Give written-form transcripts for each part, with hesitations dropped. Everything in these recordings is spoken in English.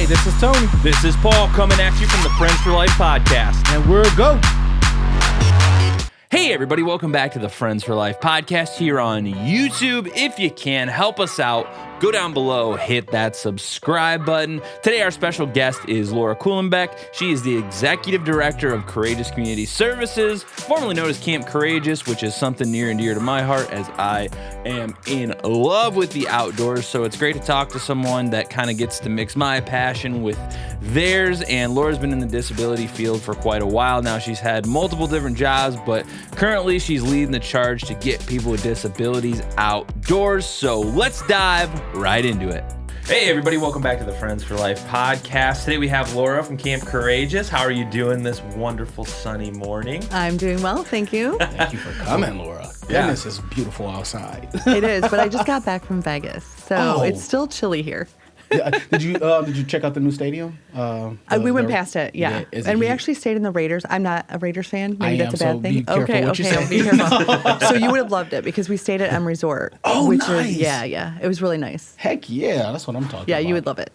Hey, this is Tony. This is Paul coming at you from the Friends for Life podcast. And we're a go. Hey, everybody, welcome back to the Friends for Life podcast here on YouTube. If you can, help us out. Go down below, hit that subscribe button. Today, our special guest is Laura Kuhlenbeck. She is the Executive Director of Courageous Community Services, formerly known as Camp Courageous, which is something near and dear to my heart as I am in love with the outdoors. So it's great to talk to someone that kind of gets to mix my passion with theirs. And Laura's been in the disability field for quite a while now. She's had multiple different jobs, but currently she's leading the charge to get people with disabilities outdoors. So let's dive right into it. Hey everybody, welcome back to the Friends for Life podcast. Today we have Laura from Camp Courageous. How are you doing this wonderful sunny morning? I'm doing well, thank you. Thank you for coming, Laura. Goodness, it's beautiful outside. It is, but I just got back from Vegas, so it's still chilly here. Did you check out the new stadium? We went past it, yeah. And we actually stayed in the Raiders. I'm not a Raiders fan. Maybe that's a bad thing. Be careful what you say. I'll be careful. So you would have loved it because we stayed at M Resort. Oh, which nice. Is, yeah. It was really nice. Heck yeah, that's what I'm talking about. Yeah, you would love it.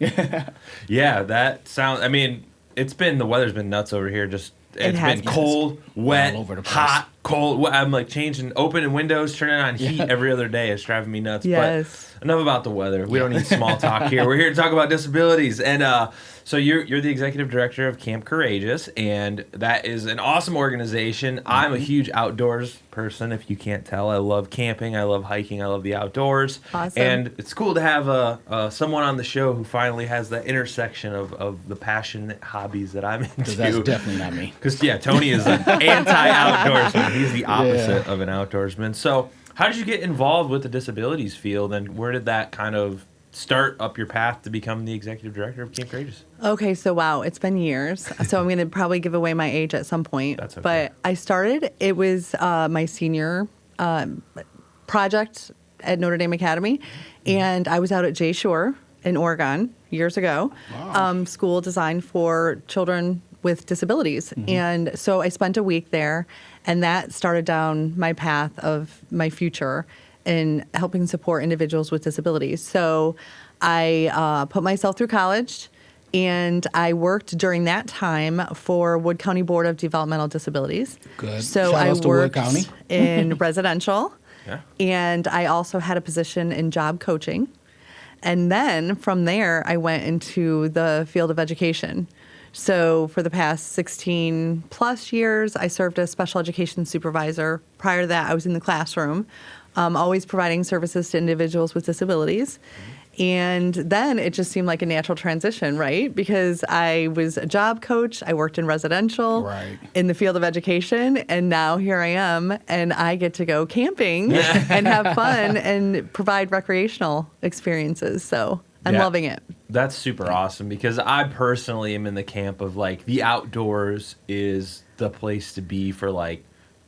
Yeah, that sounds, I mean, the weather's been nuts over here. It's been cold, wet, all over the place. hot, cold. I'm like opening windows, turning on heat every other day. It's driving me nuts. Yes. But enough about the weather. We don't need small talk here. We're here to talk about disabilities. And so you're the executive director of Camp Courageous, and that is an awesome organization. Mm-hmm. I'm a huge outdoors person, if you can't tell. I love camping. I love hiking. I love the outdoors. Awesome. And it's cool to have someone on the show who finally has that intersection of the passionate hobbies that I'm into. Because that's definitely not me. Because, Tony is an anti-outdoorsman. He's the opposite of an outdoorsman. So how did you get involved with the disabilities field, and where did that kind of start up your path to become the executive director of Camp Courageous? Okay, so wow, it's been years. So I'm going to probably give away my age at some point. That's okay. But I started, it was my senior project at Notre Dame Academy, and I was out at Jay Shore in Oregon years ago. Wow. School designed for children with disabilities. Mm-hmm. And so I spent a week there, and that started down my path of my future in helping support individuals with disabilities. So I put myself through college, and I worked during that time for Wood County Board of Developmental Disabilities. Good. So Shout I outs to Wood worked County. in residential, Yeah. and I also had a position in job coaching. And then from there, I went into the field of education. So for the past 16 plus years, I served as special education supervisor. Prior to that, I was in the classroom, always providing services to individuals with disabilities. And then it just seemed like a natural transition, right? Because I was a job coach, I worked in residential, in the field of education, and now here I am, and I get to go camping and have fun and provide recreational experiences. So I'm loving it. That's super awesome, because I personally am in the camp of the outdoors is the place to be for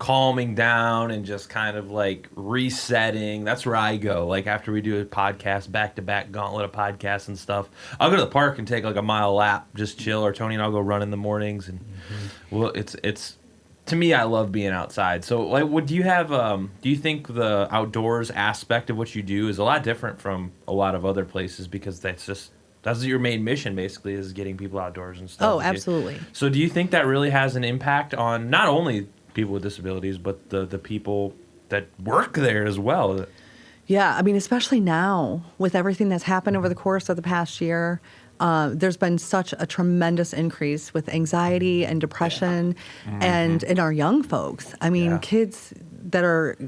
calming down and just kind of resetting. That's where I go. After we do a podcast, back-to-back gauntlet of podcasts and stuff, I'll go to the park and take a mile lap, just chill, or Tony and I'll go run in the mornings. And well, it's to me, I love being outside. So what do you have, do you think the outdoors aspect of what you do is a lot different from a lot of other places, because that's your main mission, basically, is getting people outdoors and stuff? Oh, absolutely. So do you think that really has an impact on not only people with disabilities, but the people that work there as well? Yeah, I mean, especially now with everything that's happened over the course of the past year, there's been such a tremendous increase with anxiety and depression, and in our young folks. I mean, kids that are,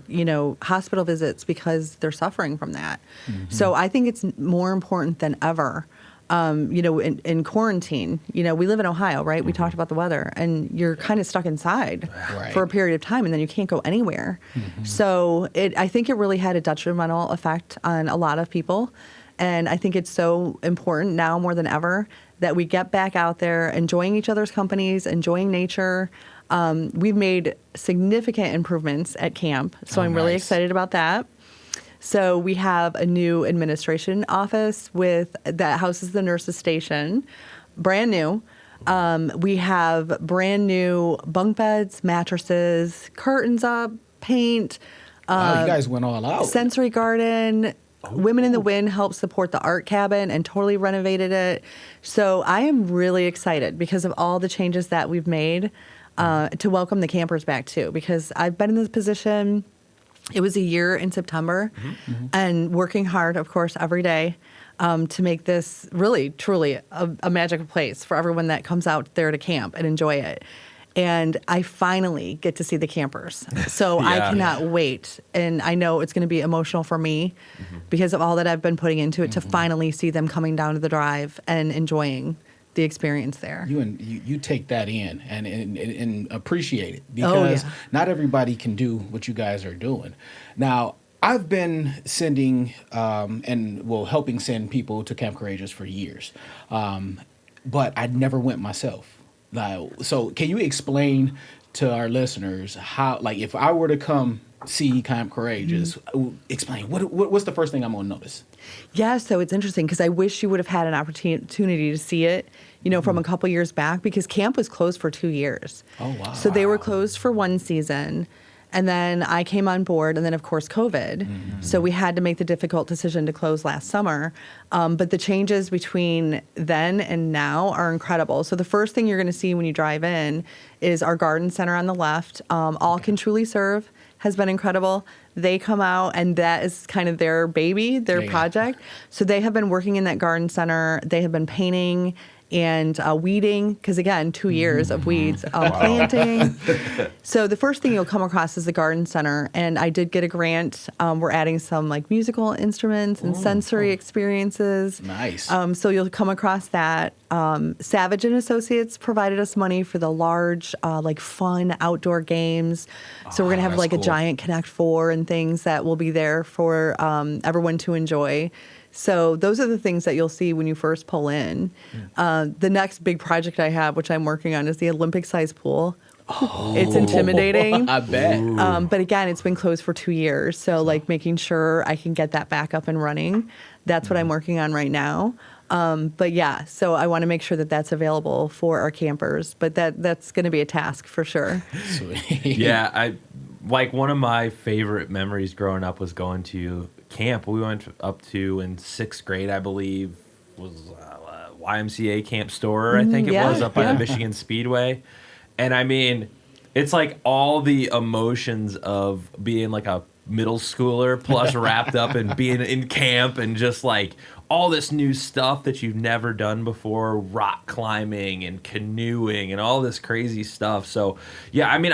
hospital visits because they're suffering from that. Mm-hmm. So I think it's more important than ever. In quarantine, we live in Ohio, right? Mm-hmm. We talked about the weather, and you're kind of stuck inside for a period of time, and then you can't go anywhere. Mm-hmm. So I think it really had a detrimental effect on a lot of people. And I think it's so important now more than ever that we get back out there, enjoying each other's companies, enjoying nature. We've made significant improvements at camp, so I'm really excited about that. So we have a new administration office that houses the nurses station, brand new. We have brand new bunk beds, mattresses, curtains up, paint. Wow, you guys went all out. Sensory garden. Women in the Wind helped support the art cabin and totally renovated it. So I am really excited because of all the changes that we've made to welcome the campers back too, because I've been in this position. It was a year in September and working hard, of course, every day to make this really, truly a magical place for everyone that comes out there to camp and enjoy it. And I finally get to see the campers. So I cannot wait. And I know it's going to be emotional for me because of all that I've been putting into it to finally see them coming down to the drive and enjoying the experience there. You take that in and appreciate it because not everybody can do what you guys are doing. Now, I've been sending helping send people to Camp Courageous for years, but I never went myself. So can you explain to our listeners how, like, if I were to come see Camp Courageous, explain what's the first thing I'm going to notice? Yeah, so it's interesting because I wish you would have had an opportunity to see it, from a couple years back, because camp was closed for 2 years. Oh, wow. So they were closed for one season. And then I came on board, and then, of course, COVID. So we had to make the difficult decision to close last summer. But the changes between then and now are incredible. So the first thing you're going to see when you drive in is our garden center on the left. All Can Truly Serve has been incredible. They come out, and that is kind of their baby, their project. So they have been working in that garden center. They have been painting and weeding, because again, 2 years of weeds, planting. So the first thing you'll come across is the garden center, and I did get a grant. We're adding some like musical instruments and sensory experiences. Nice. So you'll come across that. Savage and Associates provided us money for the large, fun outdoor games. So we're gonna have like a giant Connect 4 and things that will be there for everyone to enjoy. So those are the things that you'll see when you first pull in. The next big project I have, which I'm working on, is the Olympic-sized pool. It's intimidating. I bet. But again, it's been closed for 2 years. So making sure I can get that back up and running. That's what I'm working on right now. But yeah, so I want to make sure that that's available for our campers. But that's going to be a task for sure. Sweet. Yeah, one of my favorite memories growing up was going to camp. We went up to in 6th grade, I believe, was YMCA Camp Storer, I think it was, up by the Michigan Speedway. And I mean, it's like all the emotions of being like a middle schooler plus wrapped up in being in camp and just like all this new stuff that you've never done before, rock climbing and canoeing and all this crazy stuff. So yeah, I mean,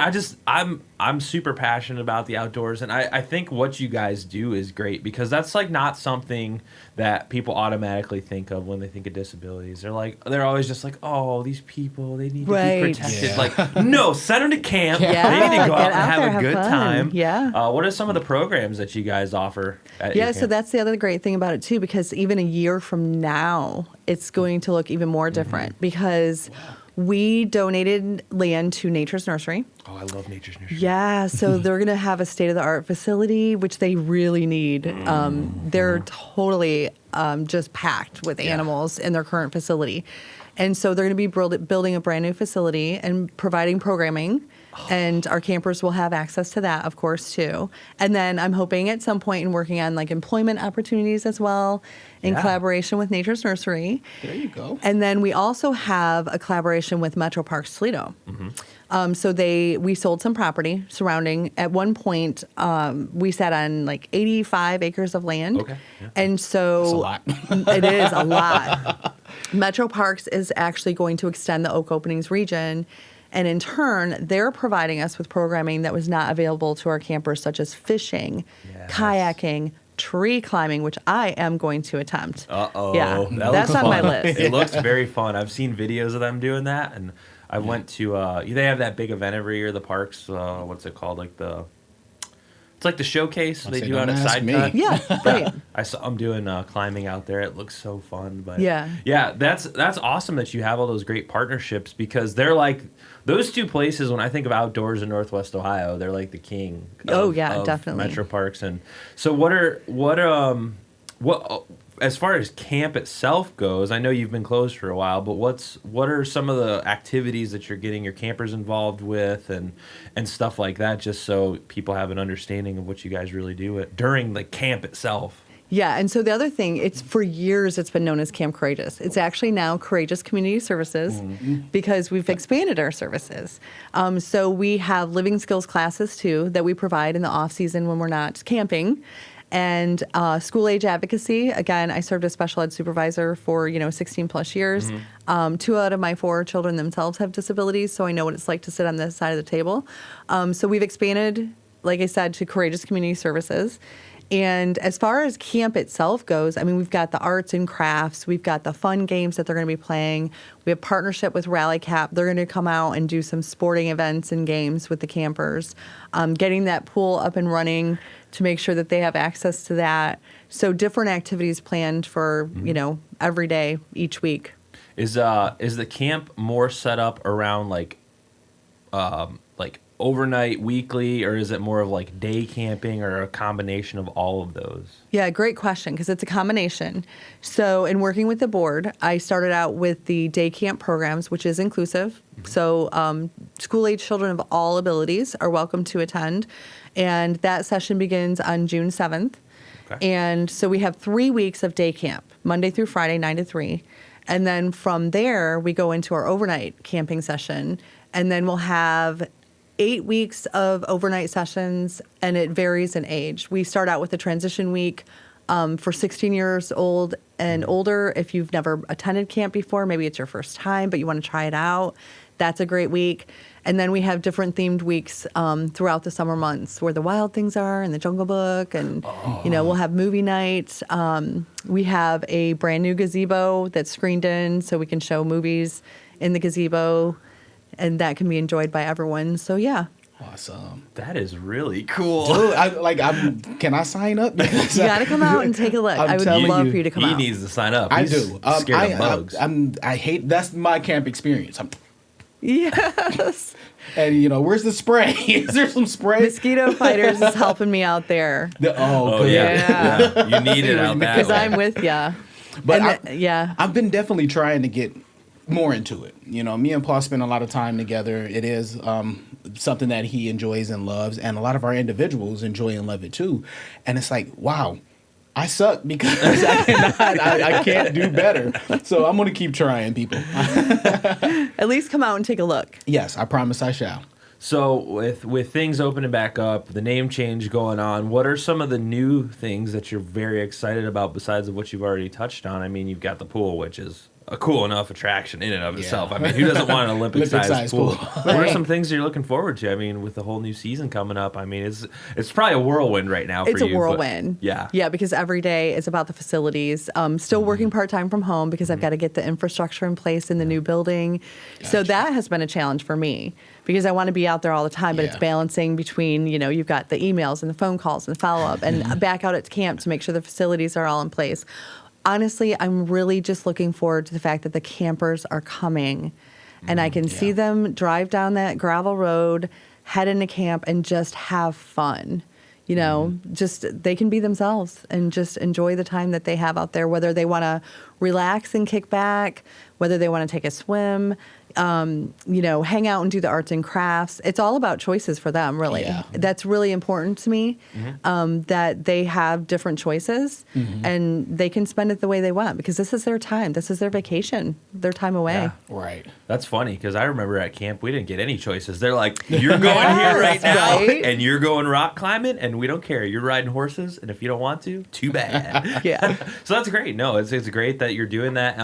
I'm super passionate about the outdoors, and I think what you guys do is great because that's like not something that people automatically think of when they think of disabilities. They're always just like, oh, these people, they need to be protected. Yeah. Like, no, send them to camp. Yeah, they need to go out and there, have a good fun. time. Yeah. What are some of the programs that you guys offer at your So camp? that's the other great thing about it too, because even a year from now, it's going to look even more different because we donated land to Nature's Nursery. Oh, I love Nature's Nursery. Yeah, so they're going to have a state-of-the-art facility, which they really need. They're totally just packed with animals in their current facility. And so they're going to be building a brand new facility and providing programming. And our campers will have access to that, of course, too. And then I'm hoping at some point in working on employment opportunities as well in collaboration with Nature's Nursery. There you go. And then we also have a collaboration with Metro Parks Toledo. So we sold some property surrounding. At one point, we sat on 85 acres of land. Okay. Yeah. And so That's a lot. it is a lot. Metro Parks is actually going to extend the Oak Openings region. And in turn, they're providing us with programming that was not available to our campers, such as fishing, kayaking, tree climbing, which I am going to attempt. Uh-oh. Yeah, That that's looks on my fun. list. It looks very fun. I've seen videos of them doing that, and I went to, they have that big event every year, the parks, what's it called? It's like the showcase they do on a side cut. Yeah, right. I'm doing climbing out there. It looks so fun. But Yeah, that's awesome that you have all those great partnerships because they're like those two places. When I think of outdoors in Northwest Ohio, they're like the king. Of definitely. Metro Parks. And so what as far as camp itself goes, I know you've been closed for a while, but what are some of the activities that you're getting your campers involved with and stuff like that, just so people have an understanding of what you guys really do during the camp itself? Yeah, and so the other thing, it's for years it's been known as Camp Courageous. It's actually now Courageous Community Services because we've expanded our services. So we have living skills classes too that we provide in the off season when we're not camping. And school age advocacy. Again, I served as special ed supervisor for 16 plus years. 2 out of my 4 children themselves have disabilities, so I know what it's like to sit on this side of the table. So we've expanded, like I said, to Courageous Community Services. And as far as camp itself goes, I mean, we've got the arts and crafts. We've got the fun games that they're going to be playing. We have partnership with Rally Cap. They're going to come out and do some sporting events and games with the campers. Getting that pool up and running to make sure that they have access to that. So different activities planned for, every day, each week. Is the camp more set up around like overnight, weekly, or is it more of like day camping or a combination of all of those? Yeah, great question, because it's a combination. So in working with the board, I started out with the day camp programs, which is inclusive. So school-age children of all abilities are welcome to attend. And that session begins on June 7th. Okay. And so we have 3 weeks of day camp, Monday through Friday, 9 to 3. And then from there, we go into our overnight camping session. And then we'll have 8 weeks of overnight sessions, and it varies in age. We start out with a transition week for 16 years old and older. If you've never attended camp before, maybe it's your first time, but you want to try it out, that's a great week. And then we have different themed weeks throughout the summer months where the wild things are and the Jungle Book, and we'll have movie nights. We have a brand new gazebo that's screened in, so we can show movies in the gazebo, and that can be enjoyed by everyone. So yeah. Awesome. That is really cool. Dude, can I sign up? Because You got to come out and take a look. I would love for you to come out. He needs to sign up. I He's do. Scared of bugs. I hate, that's my camp experience. Yes. And where's the spray? Is there some spray? Mosquito Fighters is helping me out there. Oh, good. yeah. You need it out that Because way. I'm with ya. But I've been definitely trying to get more into it. Me and Paul spend a lot of time together. It is something that he enjoys and loves, and a lot of our individuals enjoy and love it too. And it's like, wow, I suck because I can't do better. So I'm going to keep trying, people. At least come out and take a look. Yes, I promise I shall. So with things opening back up, the name change going on, what are some of the new things that you're very excited about besides of what you've already touched on? I mean, you've got the pool, which is a cool enough attraction in and of itself. I mean, who doesn't want an Olympic-sized pool? What are some things you're looking forward to? I mean, with the whole new season coming up, I mean, it's probably a whirlwind right now for you. It's a whirlwind. Yeah, because every day is about the facilities. Still working part-time from home because I've got to get the infrastructure in place in the new building. Gotcha. So that has been a challenge for me because I want to be out there all the time, but it's balancing between, you've got the emails and the phone calls and the follow-up and back out at camp to make sure the facilities are all in place. Honestly, I'm really just looking forward to the fact that the campers are coming and I can see them drive down that gravel road, head into camp, and just have fun. Just they can be themselves and just enjoy the time that they have out there, whether they want to relax and kick back, whether they want to take a swim, hang out and do the arts and crafts. It's all about choices for them, really. Yeah. That's really important to me, that they have different choices and they can spend it the way they want because this is their time. This is their vacation, their time away. Yeah. Right. That's funny because I remember at camp, we didn't get any choices. They're like, you're going here right now and you're going rock climbing and we don't care. You're riding horses and if you don't want to, too bad. So that's great. No, it's great that you're doing that.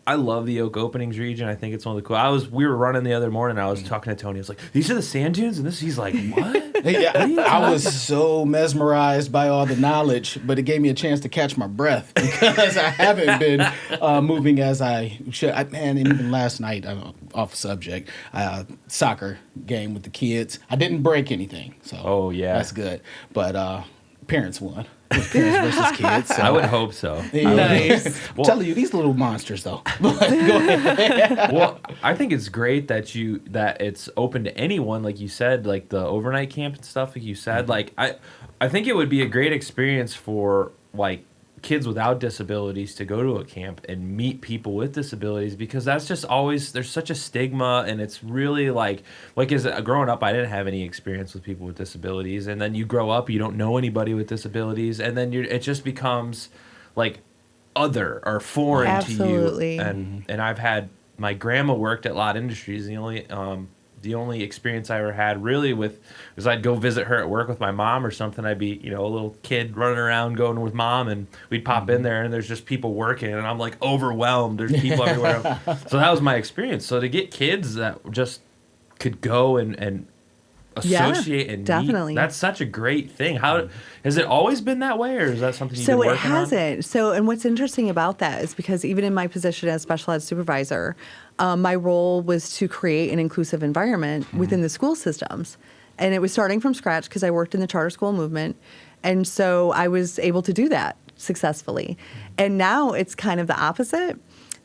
I love the Oak Openings region. I think it's one of the cool. We were running the other morning. I was talking to Tony. I was like, "These are the sand dunes," and this. He's like, "What?" I was so mesmerized by all the knowledge, but it gave me a chance to catch my breath because I haven't been moving as I should. And even last night, off subject, soccer game with the kids. I didn't break anything, so that's good. But parents won. Parents versus kids. So. I would hope so. Nice. I'm telling you, these little monsters, though. Go ahead. Well, I think it's great that it's open to anyone, like you said, like the overnight camp and stuff, like you said. Like I think it would be a great experience for like kids without disabilities to go to a camp and meet people with disabilities, because that's just always, there's such a stigma, and it's really like as growing up, I didn't have any experience with people with disabilities, and then you grow up, you don't know anybody with disabilities, and then it just becomes like other or foreign Absolutely. to you. And I've had, my grandma worked at Lot Industries. The only experience I ever had really with was I'd go visit her at work with my mom or something. I'd be, a little kid running around going with mom, and we'd pop in there and there's just people working, and I'm like overwhelmed. There's people everywhere. So that was my experience. So to get kids that just could go and associate and definitely. meet, that's such a great thing. How has it always been that way, or is that something you've So been it working on? hasn't. So, and what's interesting about that is because even in my position as special ed supervisor, my role was to create an inclusive environment within the school systems. And it was starting from scratch because I worked in the charter school movement. And so I was able to do that successfully. And now it's kind of the opposite,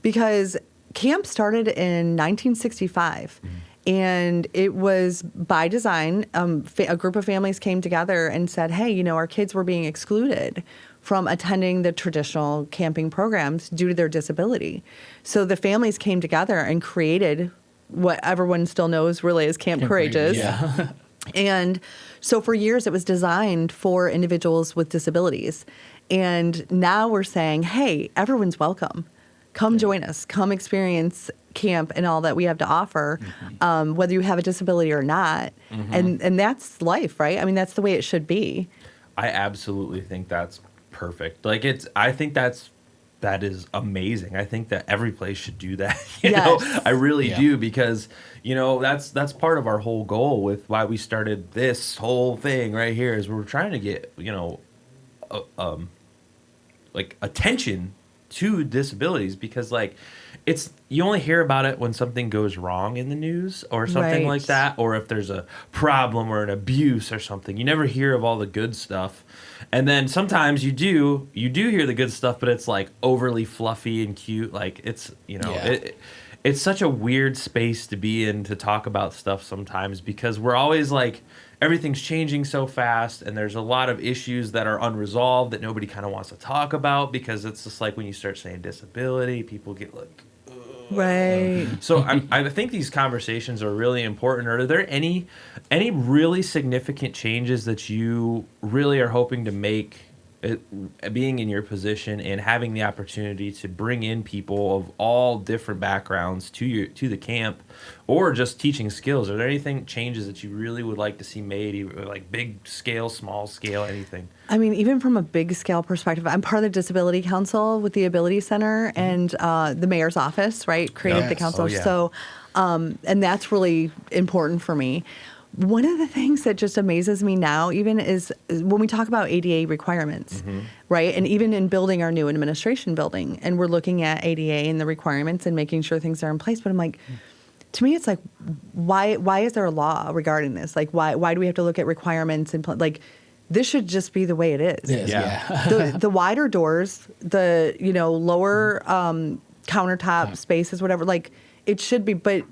because camp started in 1965. And it was by design. A group of families came together and said, hey, our kids were being excluded from attending the traditional camping programs due to their disability. So the families came together and created what everyone still knows really as Camp Courageous. Yeah. And so for years it was designed for individuals with disabilities. And now we're saying, hey, everyone's welcome. Come join us. Come experience camp and all that we have to offer, whether you have a disability or not. And that's life, right? I mean, that's the way it should be. I absolutely think that's perfect. I think that is amazing. I think that every place should do that. You know, I really do, because that's part of our whole goal with why we started this whole thing right here, is we're trying to get attention to disabilities, because you only hear about it when something goes wrong in the news or something like that, or if there's a problem or an abuse or something. You never hear of all the good stuff. And then sometimes you do hear the good stuff, but it's like overly fluffy and cute. It's such a weird space to be in to talk about stuff sometimes, because we're always everything's changing so fast, and there's a lot of issues that are unresolved that nobody kind of wants to talk about, because it's just when you start saying disability, people get right. So I think these conversations are really important. Are there any really significant changes that you really are hoping to make, being in your position and having the opportunity to bring in people of all different backgrounds to the camp, or just teaching skills? Are there anything changes that you really would like to see made, either big scale, small scale, anything? I mean, even from a big scale perspective, I'm part of the Disability Council with the Ability Center and the mayor's office, right? Created the council. So, and that's really important for me. One of the things that just amazes me now even is when we talk about ADA requirements, right? And even in building our new administration building, and we're looking at ADA and the requirements and making sure things are in place. But I'm to me, it's why is there a law regarding this? Why do we have to look at requirements and this should just be the way it is. The wider doors, the lower countertop spaces, whatever. It should be, but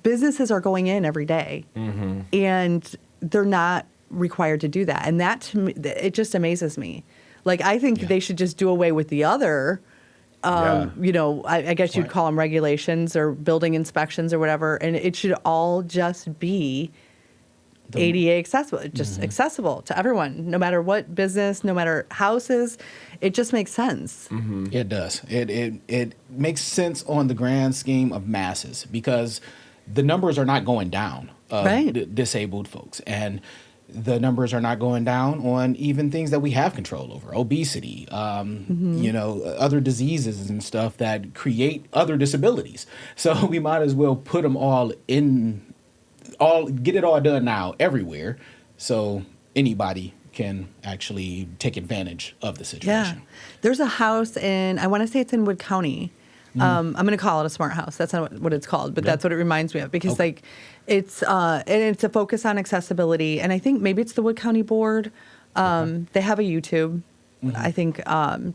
businesses are going in every day, and they're not required to do that. And that, to me, it just amazes me. I think they should just do away with the other, I guess you'd call them regulations or building inspections or whatever, and it should all just be ADA accessible, just accessible to everyone, no matter what business, no matter houses. It just makes sense. It does. It makes sense on the grand scheme of masses, because the numbers are not going down of disabled folks, and the numbers are not going down on even things that we have control over, obesity, other diseases and stuff that create other disabilities. So we might as well put them get it all done now everywhere, so anybody can actually take advantage of the situation. Yeah. There's a house I want to say it's in Wood County. I'm going to call it a smart house. That's not what it's called, but that's what it reminds me of, because it's and it's a focus on accessibility. And I think maybe it's the Wood County Board. They have a YouTube, I think,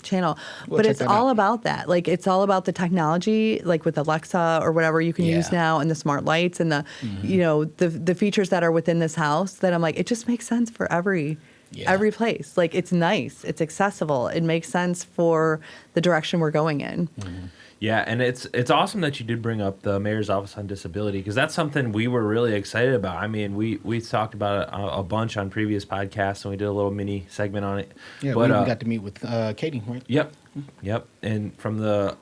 channel, but it's all about that. It's all about the technology, with Alexa or whatever you can use now, and the smart lights and the, the features that are within this house, that I'm it just makes sense for every Yeah. Every place. Like, it's nice. It's accessible. It makes sense for the direction we're going in. Mm-hmm. Yeah, and it's awesome that you did bring up the Mayor's Office on Disability, because that's something we were really excited about. I mean, we talked about it a bunch on previous podcasts, and we did a little mini segment on it. Yeah, but, we got to meet with Katie, right? Yep, and from the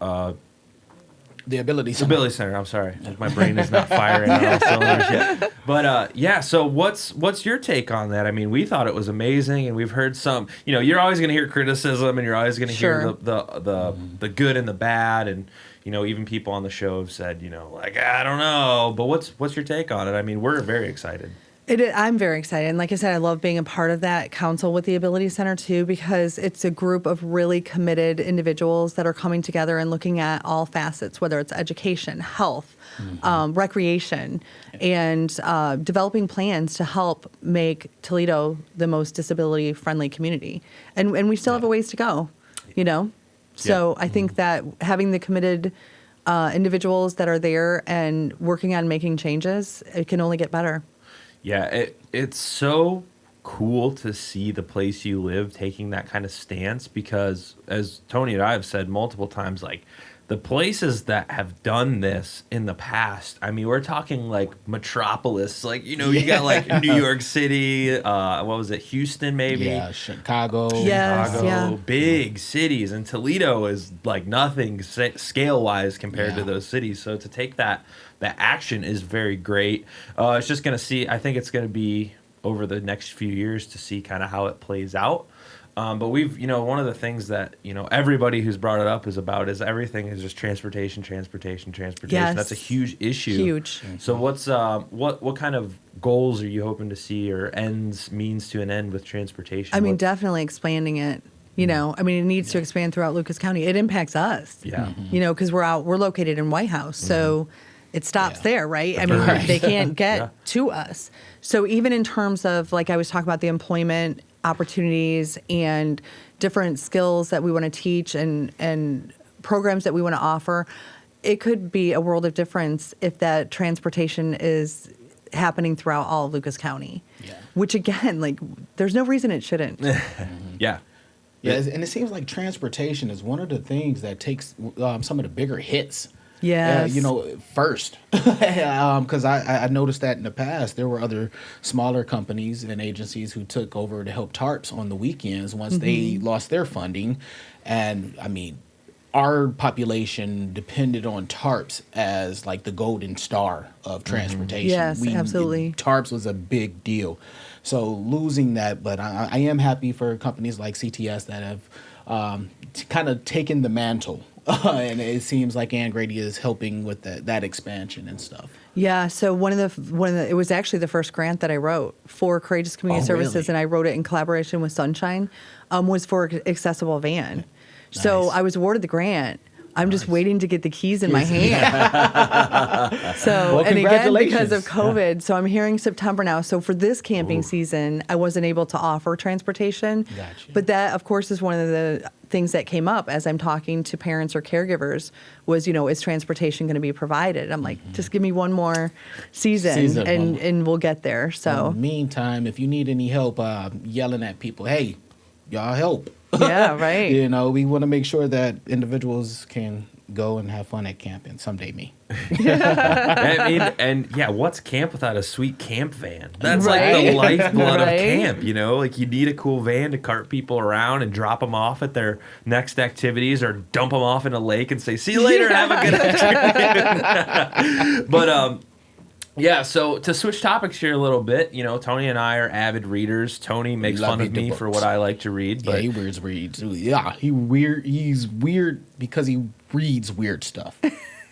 Ability Center. Ability Center. I'm sorry, like my brain is not firing on all cylinders yet. But yeah, so what's your take on that? I mean, we thought it was amazing, and we've heard some. You know, you're always going to hear criticism, and you're always going to hear the good and the bad, and you know, even people on the show have said, you know, like, I don't know. But what's your take on it? I mean, we're very excited. I'm very excited. And like I said, I love being a part of that council with the Ability Center too, because it's a group of really committed individuals that are coming together and looking at all facets, whether it's education, health, recreation, and developing plans to help make Toledo the most disability-friendly community. And we still have a ways to go, you know? So I think that having the committed individuals that are there and working on making changes, it can only get better. Yeah, it's so cool to see the place you live taking that kind of stance, because as Tony and I have said multiple times, like the places that have done this in the past, I mean, we're talking like metropolis, like, you know, you got like New York City, what was it, Houston maybe? Yeah, Chicago. Yes, yeah. Big cities, and Toledo is like nothing scale-wise compared to those cities. So to take that action is very great. It's just going to see, I think it's going to be over the next few years to see kind of how it plays out. But we've, you know, one of the things that, you know, everybody who's brought it up is everything is just transportation. Yes. That's a huge issue. Huge. So what kind of goals are you hoping to see, or means to an end with transportation? I mean, definitely expanding it. You know, I mean, it needs to expand throughout Lucas County. It impacts us. Yeah. You know, because we're located in White House. So it stops there, right? I mean, Right. they can't get to us. So even in terms of, like I was talking about, the employment opportunities and different skills that we want to teach and programs that we want to offer, it could be a world of difference if that transportation is happening throughout all of Lucas County. Yeah. Which, again, like, there's no reason it shouldn't. Yeah. Yeah, and it seems like transportation is one of the things that takes some of the bigger hits. Yes. You know, first, because I noticed that in the past there were other smaller companies and agencies who took over to help TARPs on the weekends once they lost their funding. And I mean, our population depended on TARPs as like the golden star of transportation. Yes, absolutely. TARPs was a big deal. So losing that, but I am happy for companies like CTS that have kind of taken the mantle. And it seems like Ann Grady is helping with that expansion and stuff. Yeah, so one of the it was actually the first grant that I wrote for Courageous Community Services, really? and I wrote it in collaboration with Sunshine, was for accessible van. So Nice. I was awarded the grant. I'm just waiting to get the keys in my hand. So, Well, and again, because of congratulations. COVID, so I'm hearing September now. So for this camping season, I wasn't able to offer transportation. Gotcha. But that, of course, is one of the things that came up as I'm talking to parents or caregivers was, you know, is transportation going to be provided? I'm like, just give me one more season, and we'll get there. So, In the meantime, if you need any help yelling at people, hey, y'all help. yeah, right. You know, we want to make sure that individuals can go and have fun at camping. Someday me. I mean, and yeah, what's camp without a sweet camp van? That's Right. like the lifeblood Right. of camp, you know? Like, you need a cool van to cart people around and drop them off at their next activities, or dump them off in a lake and say, see you later, have a good afternoon. But, yeah, so to switch topics here a little bit, you know, Tony and I are avid readers. Tony makes Love fun of reading me the for books. what I like to read, Yeah, but he reads. Yeah, he's weird because he reads weird stuff.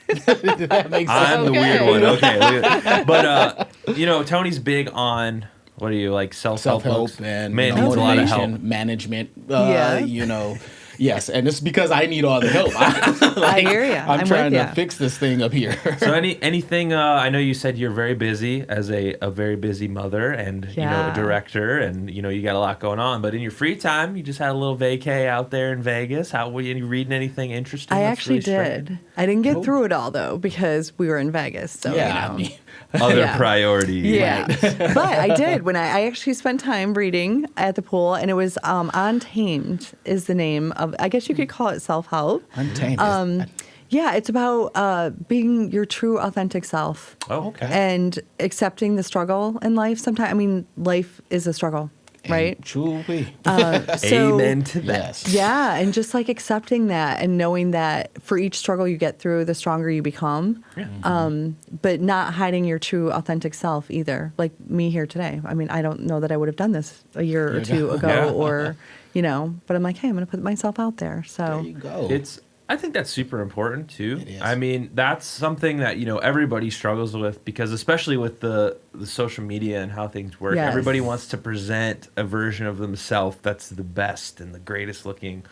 That makes I'm sense. the weird one. Okay. But, you know, Tony's big on, what are you, like self-help books? Self-help and Man, you know, needs a lot of help. motivation, management. Yeah. You know, yes, and it's because I need all the help. I hear ya. I'm I'm trying with to ya. fix this thing up here. So anything? I know you said you're very busy as a very busy mother and you know, Yeah. a director, and you know, you got a lot going on. But in your free time, you just had a little vacay out there in Vegas. How were you reading anything interesting? I that's actually really striking? did. I didn't get through it all though because we were in Vegas. So Yeah, you know. I mean, other priorities. Yeah. But I did when I actually spent time reading at the pool, and it was Untamed is the name of, I guess you could call it self-help. Untamed. Yeah, it's about being your true, authentic self. Oh, okay. And accepting the struggle in life. Sometimes, I mean, life is a struggle, right? Truly. Amen to that. Yes. Yeah, and just like accepting that and knowing that for each struggle you get through, the stronger you become. Yeah. But not hiding your true, authentic self either. Like me here today. I mean, I don't know that I would have done this a year or two ago, or but I'm like, hey, I'm going to put myself out there. So There you go. I think that's super important too. It is. I mean, that's something that, everybody struggles with, because especially with the social media and how things work, Yes. everybody wants to present a version of themselves that's the best and the greatest looking.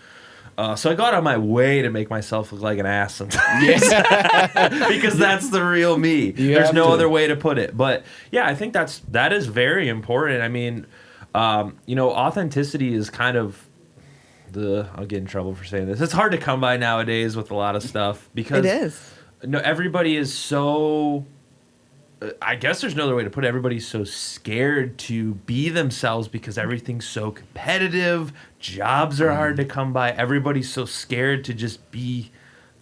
So I go out of my way to make myself look like an ass sometimes. Because that's the real me. There's no other way to put it. But yeah, I think that is very important. I mean, authenticity is kind of I'll get in trouble for saying this. It's hard to come by nowadays with a lot of stuff, because it is. Everybody is so. I guess there's no other way to put it. Everybody's so scared to be themselves because everything's so competitive. Jobs are hard to come by. Everybody's so scared to just be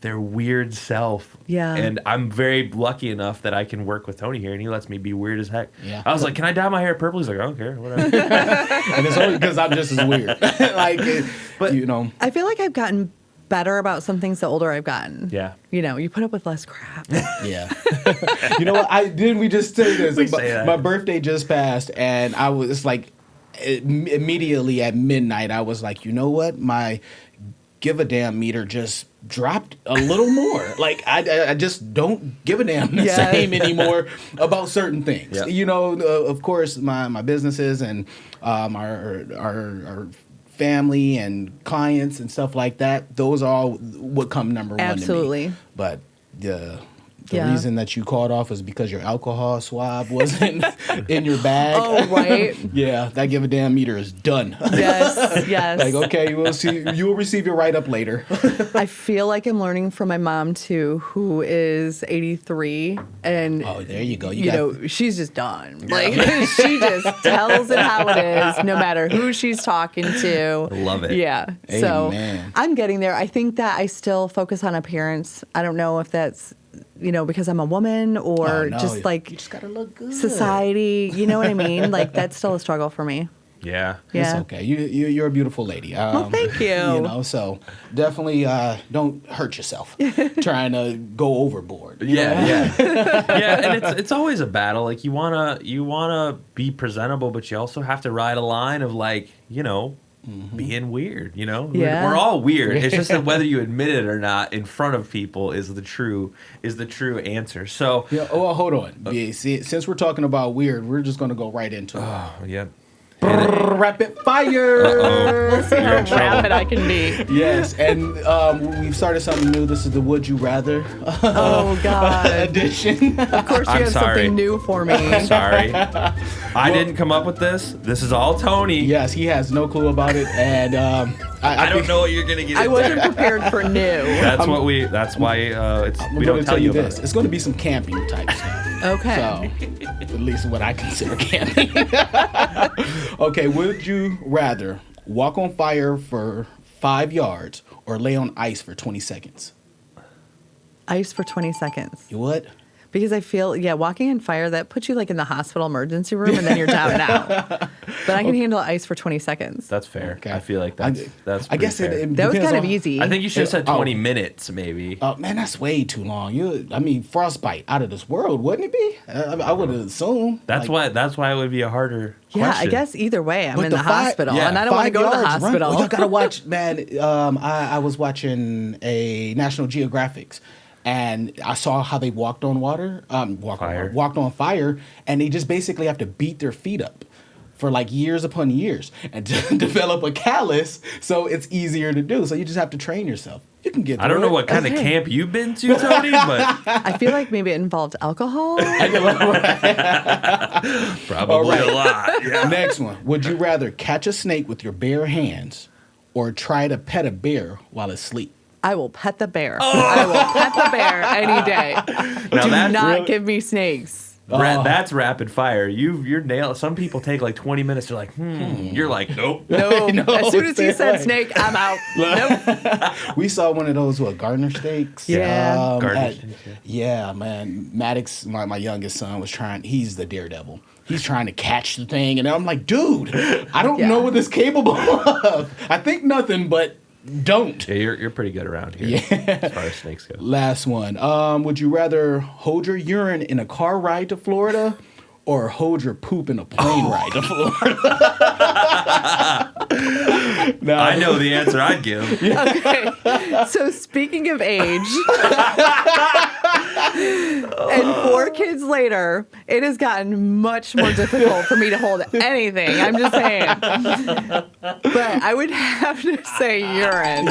their weird self. Yeah. And I'm very lucky enough that I can work with Tony here, and he lets me be weird as heck. Yeah. I was like, can I dye my hair purple? He's like, I don't care. Whatever. And it's only because I'm just as weird. But I feel like I've gotten better about some things the older I've gotten. Yeah. You put up with less crap. Yeah. You know what? Didn't we just say this? Say that. My birthday just passed, and I was like, immediately at midnight, I was like, you know what? My give a damn meter just dropped a little more. Like I just don't give a damn the same anymore about certain things. Yep. Of course, my businesses and our family and clients and stuff like that. Those are all what come number one. Absolutely. To me. But the reason that you called off was because your alcohol swab wasn't in your bag. Oh, right. Yeah, that give a damn meter is done. Yes. Like, okay, you will receive your write up later. I feel like I'm learning from my mom too, who is 83, and oh, there you go. she's just done. Like she just tells it how it is, no matter who she's talking to. Love it. Yeah. Amen. So I'm getting there. I think that I still focus on appearance. I don't know if that's because I'm a woman or just like you just gotta look good. Society. You know what I mean? Like that's still a struggle for me. Yeah. It's okay. You're a beautiful lady. Well, thank you. So definitely don't hurt yourself trying to go overboard. Yeah. And it's always a battle. Like you wanna be presentable, but you also have to ride a line of like, being weird. Yeah. We're all weird. It's just that whether you admit it or not in front of people is the true answer. So well, hold on. See, since we're talking about weird, we're just gonna go right into it. Oh, yeah. Rapid fire. We'll see how rapid I can be. Yes, and we've started something new. This is the Would You Rather Oh God. edition. Of course you I'm have sorry. something new for me. Sorry. I didn't come up with this. This is all Tony. Yes, he has no clue about it, and I don't know what you're gonna get. I wasn't prepared for new. That's why we don't tell you this. about it. It's going to be some camping type stuff. Okay. So, at least what I consider camping. Okay, would you rather walk on fire for 5 yards or lay on ice for 20 seconds? Ice for 20 seconds. You would? Because I feel, walking in fire, that puts you like in the hospital emergency room and then you're down and out. But I can handle ice for 20 seconds. That's fair. Okay. I feel like that's I guess fair. it That was depends kind of on- easy. I think you should have said 20 minutes, maybe. Man, that's way too long. Frostbite out of this world, wouldn't it be? I would assume. That's why it would be a harder Yeah, question. I guess either way, I'm But in the hospital, yeah, and I don't want to go to the hospital. Well, you gotta watch, man. I was watching a National Geographics, and I saw how they walked on water, walked on fire, and they just basically have to beat their feet up for like years upon years and to develop a callus, so it's easier to do. So you just have to train yourself. You can get. I don't know what kind of Okay. camp you've been to, Tony, but I feel like maybe it involved alcohol. probably a lot. Yeah. Next one. Would you rather catch a snake with your bare hands or try to pet a bear while asleep? I will pet the bear. I will pet the bear any day. Now Do that's not really- give me snakes. That's rapid fire. You're nailed. Some people take like 20 minutes. They're like, You're like, nope. No. No, As soon as he said like- snake, I'm out. Nope. We saw one of those Gardner steaks. Yeah. Gardner at- steaks, yeah, man. Maddox, my youngest son, was trying. He's the daredevil. He's trying to catch the thing, and I'm like, dude, I don't know what this capable of. I think nothing, but don't. Yeah, you're pretty good around here as far as snakes go. Last one. Would you rather hold your urine in a car ride to Florida or hold your poop in a plane ride to Florida? I know the answer I'd give. Okay. So speaking of age, and 4 kids later, it has gotten much more difficult for me to hold anything. I'm just saying. But I would have to say urine.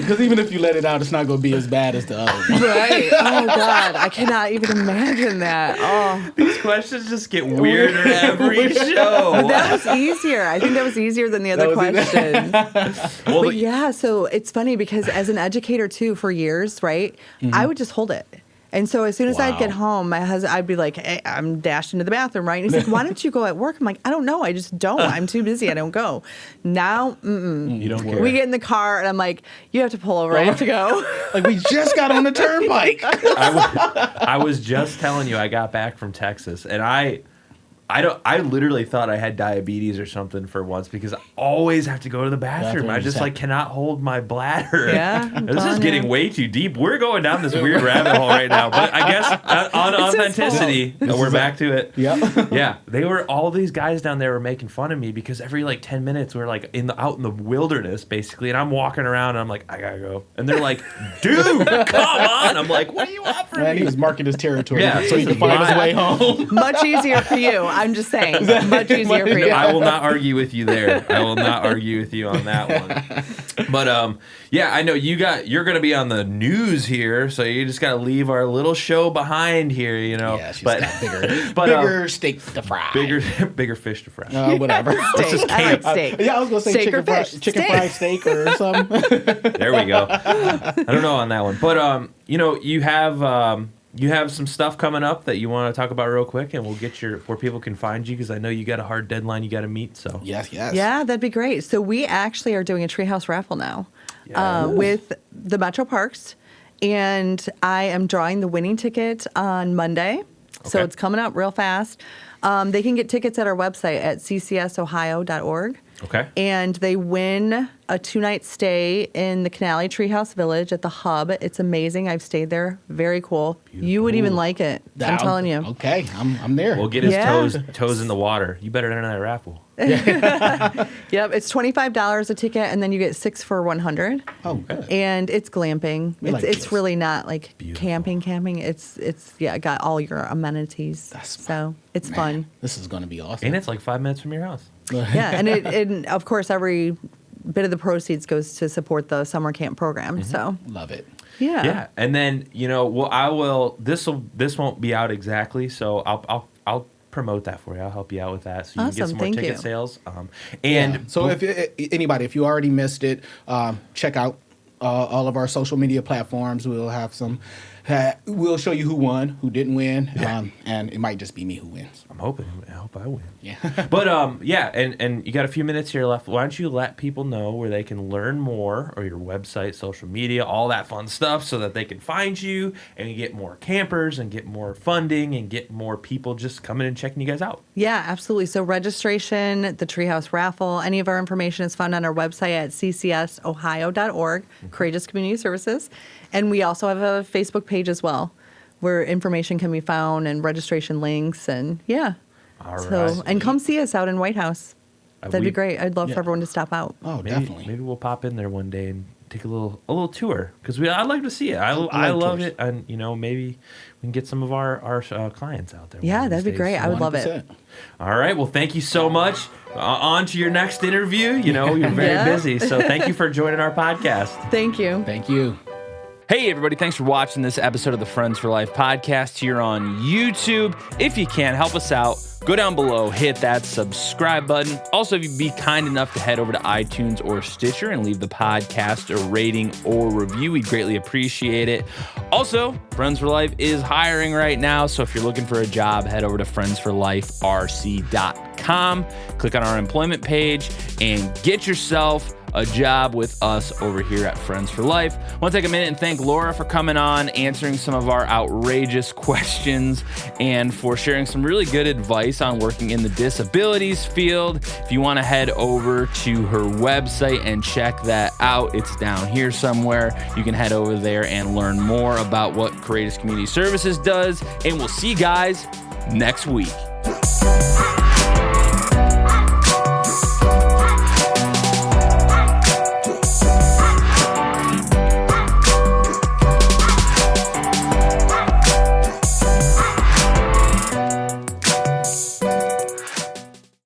Because even if you let it out, it's not going to be as bad as the other one. Right? Oh, God. I cannot even imagine that. Oh. These questions just get weirder every show. But that was easier. I think that was easier than the other questions. Well, But yeah, so it's funny because as an educator too, for years, right, I would just hold it. And so as soon as I'd get home, my husband, I'd be like, hey, I'm dashed into the bathroom, right? And he's like, why don't you go at work? I'm like, I don't know. I just don't. I'm too busy. I don't go. Now, you don't care. we get in the car and I'm like, you have to pull over. I have to go. Like, we just got on the turnpike. I was just telling you I got back from Texas, and I literally thought I had diabetes or something for once because I always have to go to the bathroom. I just cannot hold my bladder. Yeah, I'm This is telling getting you. way too deep. We're going down this weird rabbit hole right now. But I guess on It's his authenticity, we're back to it. Yep. Yeah, all these guys down there were making fun of me because every like 10 minutes we're like out in the wilderness basically, and I'm walking around and I'm like, I gotta go, and they're like, dude, come on. I'm like, what are you offering Man, me? he was marking his territory Yeah. so he could find his way home. Much easier for you. I'm just saying. Much easier for you. I will not argue with you there. I will not argue with you on that one. But yeah, I know you're going to be on the news here, so you just got to leave our little show behind here, you know. Yeah, she's but got bigger, but, bigger steak to fry. bigger fish to fry. Whatever. Steak. I like steak. Yeah, I was going to say Steak or fish? chicken Steak. fried steak or something. There we go. I don't know on that one, but you know, you have some stuff coming up that you want to talk about real quick, and we'll get where people can find you, because I know you got a hard deadline you got to meet. So Yes. Yeah, that'd be great. So we actually are doing a Treehouse Raffle now with the Metro Parks, and I am drawing the winning ticket on Monday. So Okay. it's coming up real fast. They can get tickets at our website at ccsohio.org. Okay. And they win a 2-night stay in the Canali Treehouse Village at the Hub. It's amazing. I've stayed there. Very cool. You would even like it. I'm telling you. Okay, I'm there. we'll get his Yeah. toes in the water. You better enter that raffle. Yep, it's $25 a ticket, and then you get 6 for $100. Oh, good. And it's glamping. We like It's this. really not like camping. It's got all your amenities. So it's fun. This is going to be awesome. And it's like 5 minutes from your house. Yeah, and of course every bit of the proceeds goes to support the summer camp program. So Love it. yeah. Yeah, and then I will. This won't be out exactly, so I'll promote that for you. I'll help you out with that, so you can get Awesome, some more thank ticket you. sales. And And so, if if you already missed it, check out all of our social media platforms. We'll have some. We'll show you who won, who didn't win, and it might just be me who wins. I hope I win. Yeah. But yeah, and you got a few minutes here left. Why don't you let people know where they can learn more, or your website, social media, all that fun stuff, so that they can find you and get more campers and get more funding and get more people just coming and checking you guys out. Yeah, absolutely. So registration, the Treehouse Raffle, any of our information is found on our website at ccsohio.org, Courageous Community Services. And we also have a Facebook page as well, where information can be found and registration links, and yeah. All So right. and come see us out in White House. That'd be we- great. I'd love Yeah. for everyone to stop out. Oh, Maybe, definitely. Maybe we'll pop in there one day and take a little tour, because I'd like to see it. I like love tours. it, and maybe we can get some of our clients out there. Yeah, one of that'd these be great. days. I would love it. 100%. All right. Well, thank you so much. On to your next interview. You're very Yeah. busy, so thank you for joining our podcast. Thank you. Thank you. Hey, everybody. Thanks for watching this episode of the Friends for Life podcast here on YouTube. If you can, help us out. Go down below, hit that subscribe button. Also, if you'd be kind enough to head over to iTunes or Stitcher and leave the podcast a rating or review, we'd greatly appreciate it. Also, Friends for Life is hiring right now, so if you're looking for a job, head over to friendsforliferc.com, click on our employment page, and get yourself a job with us over here at Friends for Life. I want to take a minute and thank Laura for coming on, answering some of our outrageous questions, and for sharing some really good advice on working in the disabilities field. If you want to head over to her website and check that out, it's down here somewhere. You can head over there and learn more about what Courageous Community Services does, and we'll see you guys next week.